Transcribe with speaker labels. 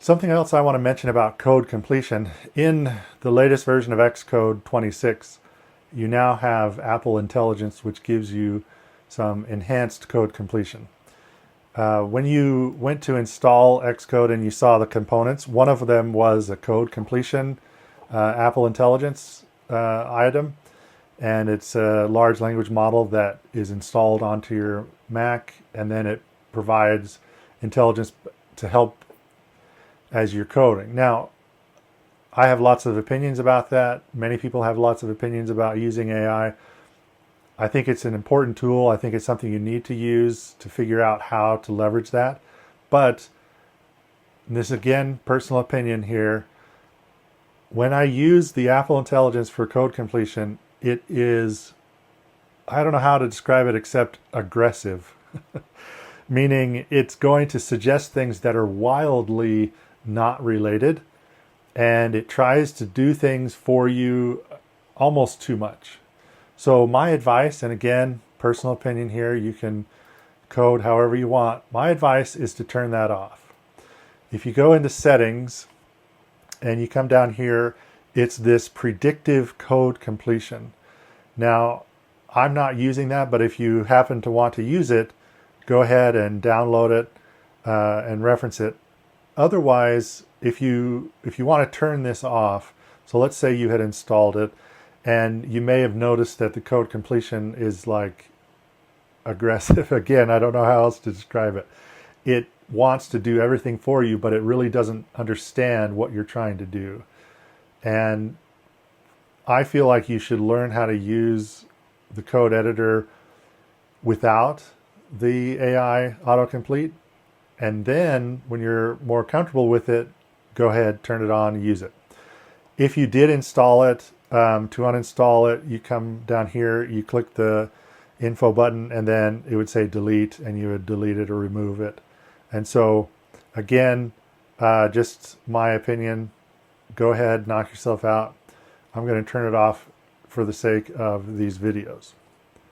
Speaker 1: Something else I want to mention about code completion. In the latest version of Xcode 26, you now have Apple Intelligence, which gives you some enhanced code completion. When you went to install Xcode and you saw the components, one of them was a code completion Apple Intelligence item, and it's a large language model that is installed onto your Mac, and then it provides intelligence to help as you're coding. Now, I have lots of opinions about that. Many people have lots of opinions about using AI. I think it's an important tool. I think it's something you need to use to figure out how to leverage that. But this, again, personal opinion here. When I use the Apple Intelligence for code completion, it is, I don't know how to describe it except aggressive. Meaning it's going to suggest things that are wildly not related, and it tries to do things for you almost too much. So my advice, and again, personal opinion here, you can code however you want. My advice is to turn that off. If you go into settings and you come down here, it's this predictive code completion. Now, I'm not using that, but if you happen to want to use it, go ahead and download it and reference it. Otherwise, if you want to turn this off, so let's say you had installed it and you may have noticed that the code completion is like aggressive. Again, I don't know how else to describe it. It wants to do everything for you, but it really doesn't understand what you're trying to do. And I feel like you should learn how to use the code editor without the AI autocomplete. And then when you're more comfortable with it, go ahead, turn it on, and use it. If you did install it, to uninstall it, you come down here, you click the info button, and then it would say delete, and you would delete it or remove it. And so, again, just my opinion, go ahead, knock yourself out. I'm going to turn it off for the sake of these videos.